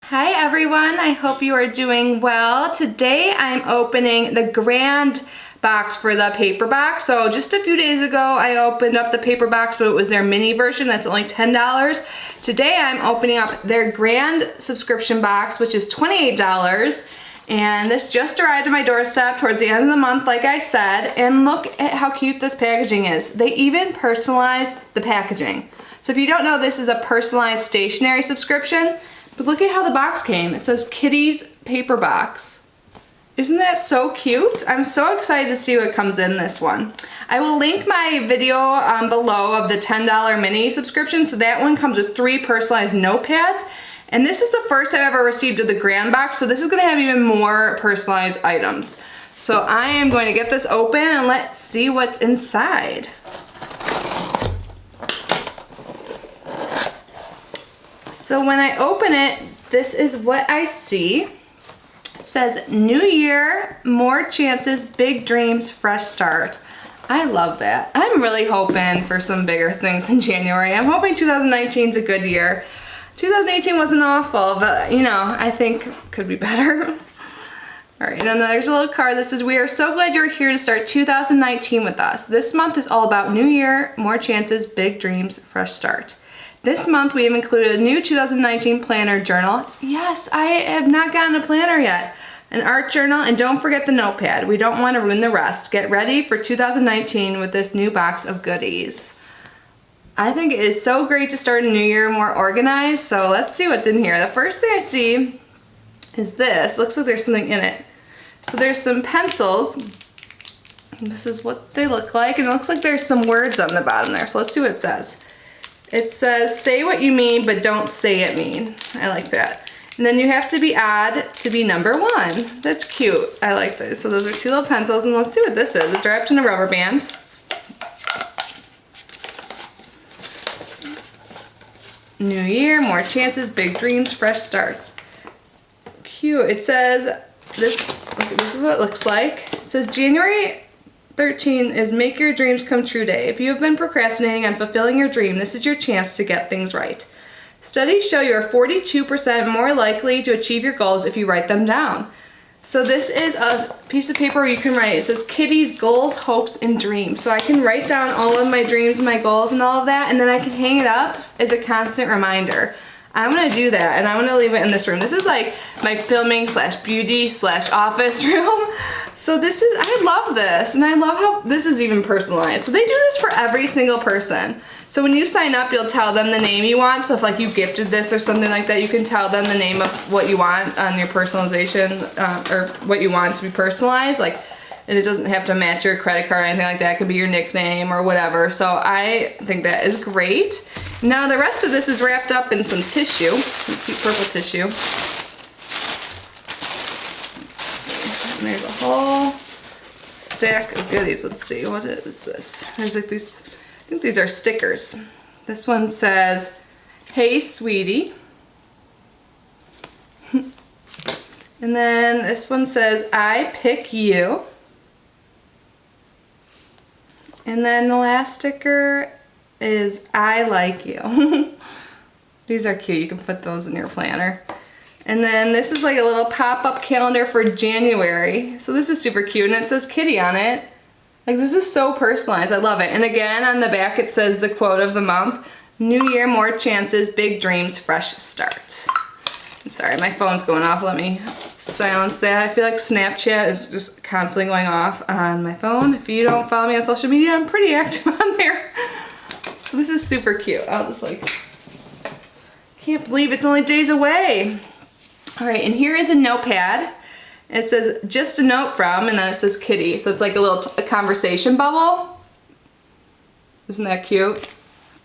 Hi everyone, I hope you are doing well. Today I'm opening the grand box for the paper box. So just a few days ago I opened up the paper box, but it was their mini version that's only $10. Today I'm opening up their grand subscription box, which is $28. And this just arrived at my doorstep towards the end of the month, like I said, and look at how cute this packaging is. They even personalized the packaging. So if you don't know, this is a personalized stationery subscription. But look at how the box came. It says Kitty's paper box. Isn't that so cute? I'm so excited to see what comes in this one. I will link my video below of the $10 mini subscription. So that one comes with 3 personalized notepads. And this is the first I've ever received of the grand box. So this is gonna have even more personalized items. So I am going to get this open and let's see what's inside. So when I open it, this is what I see. It says, New Year, more chances, big dreams, fresh start. I love that. I'm really hoping for some bigger things in January. I'm hoping 2019 is a good year. 2018 wasn't awful, but you know, I think could be better. All right, and then there's a little card that says, we are so glad you're here to start 2019 with us. This month is all about New Year, more chances, big dreams, fresh start. This month we have included a new 2019 planner journal. Yes, I have not gotten a planner yet. An art journal, and don't forget the notepad. We don't want to ruin the rest. Get ready for 2019 with this new box of goodies. I think it is so great to start a new year more organized, so let's see what's in here. The first thing I see is this. Looks like there's something in it. So there's some pencils. This is what they look like, and it looks like there's some words on the bottom there, so let's see what it says. It says, say what you mean, but don't say it mean. I like that. And then you have to be odd to be number 1. That's cute. I like this. So those are 2 little pencils, and let's see what this is. It's wrapped in a rubber band. New year, more chances, big dreams, fresh starts. Cute. It says, this is what it looks like. It says, January 13 is Make Your Dreams Come True Day. If you have been procrastinating on fulfilling your dream, this is your chance to get things right. Studies show you are 42% more likely to achieve your goals if you write them down. So this is a piece of paper where you can write. It says Kitty's goals, hopes, and dreams. So I can write down all of my dreams, my goals, and all of that, and then I can hang it up as a constant reminder. I'm gonna do that, and I'm gonna leave it in this room. This is like my filming / beauty / office room. So this is, I love this, and I love how this is even personalized. So they do this for every single person. So when you sign up, you'll tell them the name you want. So if like you gifted this or something like that, you can tell them the name of what you want on your personalization, or what you want to be personalized. Like, and it doesn't have to match your credit card or anything like that. It could be your nickname or whatever. So I think that is great. Now the rest of this is wrapped up in some tissue, some cute purple tissue. And there's a whole stack of goodies. Let's see, what is this? There's like these, I think these are stickers. This one says, hey sweetie. And then this one says, I pick you. And then the last sticker is I like you. These are cute. You can put those in your planner. And then this is like a little pop-up calendar for January. So this is super cute, and it says Kitty on it. Like, this is so personalized. I love it. And again, on the back it says the quote of the month. New year, more chances, big dreams, fresh start. Sorry, my phone's going off. Let me silence that. I feel like Snapchat is just constantly going off on my phone. If you don't follow me on social media, I'm pretty active on there. So this is super cute. I'll just like, can't believe it's only days away. All right, and here is a notepad. It says, just a note from, and then it says Kitty. So it's like a little conversation bubble. Isn't that cute?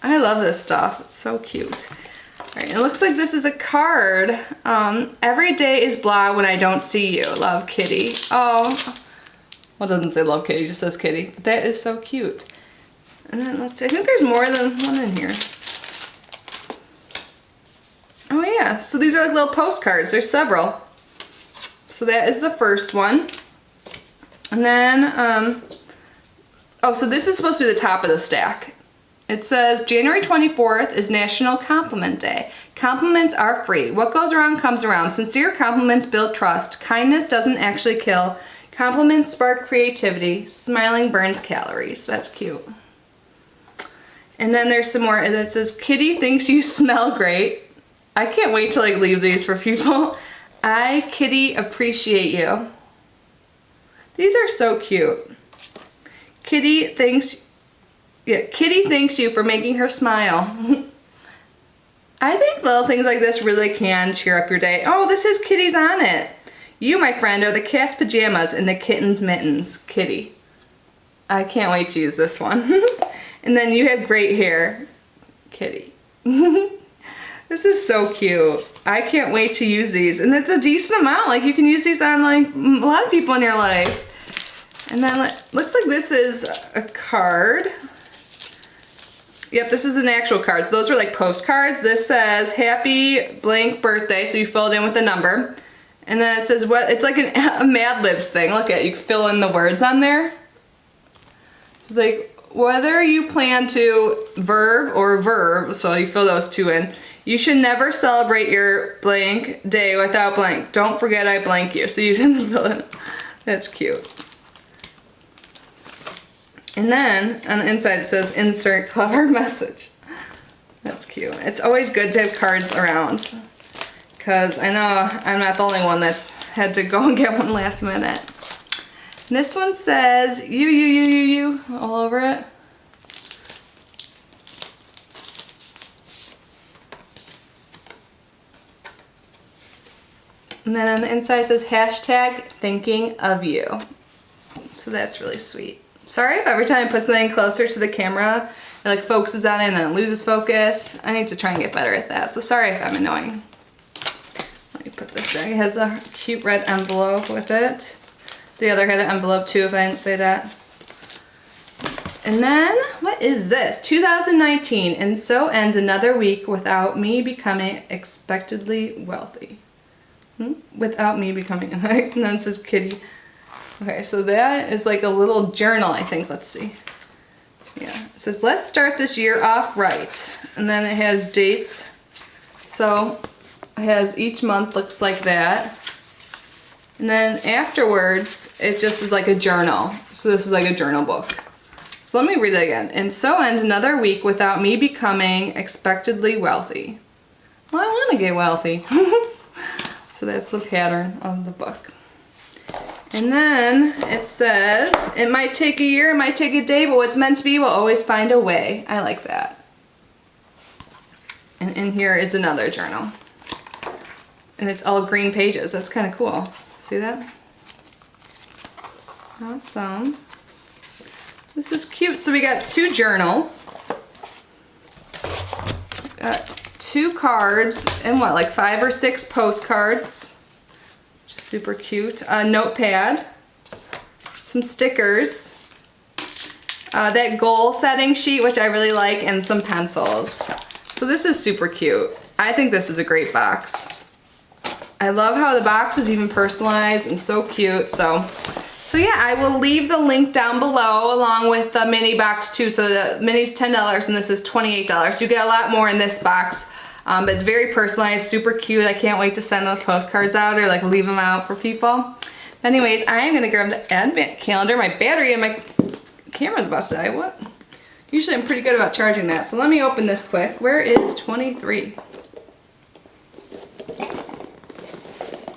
I love this stuff. It's so cute. All right, it looks like this is a card. Every day is blah when I don't see you. Love, Kitty. Oh, well, it doesn't say love, Kitty, it just says Kitty. But that is so cute. And then let's see, I think there's more than one in here. Oh yeah, so these are like little postcards. There's several. So that is the first one. And then, oh, so this is supposed to be the top of the stack. It says January 24th is National Compliment Day. Compliments are free. What goes around comes around. Sincere compliments build trust. Kindness doesn't actually kill. Compliments spark creativity. Smiling burns calories. That's cute. And then there's some more that says, Kitty thinks you smell great. I can't wait to like leave these for people. I, Kitty, appreciate you. These are so cute. Kitty thanks you for making her smile. I think little things like this really can cheer up your day. Oh, this is Kitty's on it. You, my friend, are the cat's pajamas and the kitten's mittens. Kitty. I can't wait to use this one. And then you have great hair. Kitty. This is so cute. I can't wait to use these. And it's a decent amount. Like you can use these on like a lot of people in your life. And then looks like this is a card. Yep, this is an actual card. So those were like postcards. This says happy blank birthday. So you fill it in with the number. And then it says what? It's like a Mad Libs thing. Look at it. You fill in the words on there. It's like whether you plan to verb. So you fill those two in. You should never celebrate your blank day without blank. Don't forget I blank you. So you didn't fill it. That's cute. And then on the inside it says insert clever message. That's cute. It's always good to have cards around because I know I'm not the only one that's had to go and get one last minute. And this one says you all over it. And then on the inside it says hashtag thinking of you. So that's really sweet. Sorry if every time I put something closer to the camera, it like focuses on it and then it loses focus. I need to try and get better at that. So sorry if I'm annoying. Let me put this there. It has a cute red envelope with it. The other had an envelope too, if I didn't say that. And then, what is this? 2019, and so ends another week without me becoming expectedly wealthy. Without me becoming, and then it says Kitty. Okay, so that is like a little journal, I think. Let's see. Yeah, it says, let's start this year off right. And then it has dates. So it has each month looks like that. And then afterwards, it just is like a journal. So this is like a journal book. So let me read that again. And so ends another week without me becoming expectedly wealthy. Well, I want to get wealthy. So that's the pattern of the book. And then it says, it might take a year, it might take a day, but what's meant to be will always find a way. I like that. And in here is another journal. And it's all green pages. That's kind of cool. See that? Awesome. This is cute. So we got two journals. Got two cards and what, like 5 or 6 postcards. Super cute. A notepad, some stickers, that goal setting sheet, which I really like, and some pencils. So this is super cute. I think this is a great box. I love how the box is even personalized and so cute. So yeah, I will leave the link down below along with the mini box too. So the mini's $10 and this is $28. You get a lot more in this box. But it's very personalized, super cute. I can't wait to send those postcards out or like leave them out for people. Anyways, I am gonna grab the advent calendar. My battery and my camera's about to die. What? Usually I'm pretty good about charging that. So let me open this quick. Where is 23?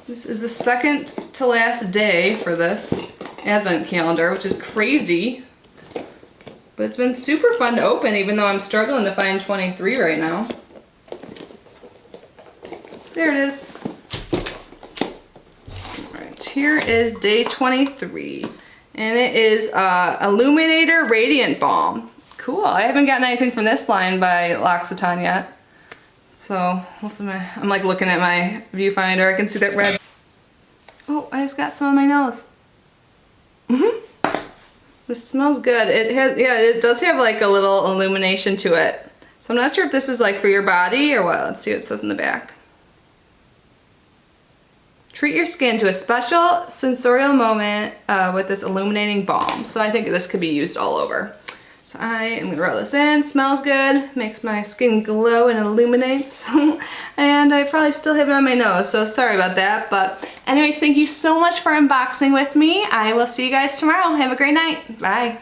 This is the second to last day for this advent calendar, which is crazy. But it's been super fun to open even though I'm struggling to find 23 right now. There it is. All right, here is day 23. And it is Illuminator Radiant Balm. Cool, I haven't gotten anything from this line by L'Occitane yet. So, hopefully I'm like looking at my viewfinder, I can see that red. Oh, I just got some on my nose. This smells good. It has, yeah, it does have like a little illumination to it. So I'm not sure if this is like for your body or what. Let's see what it says in the back. Treat your skin to a special sensorial moment with this illuminating balm. So I think this could be used all over. So I am gonna roll this in. Smells good, makes my skin glow and illuminates. And I probably still have it on my nose, so sorry about that. But anyways, thank you so much for unboxing with me. I will see you guys tomorrow. Have a great night. Bye.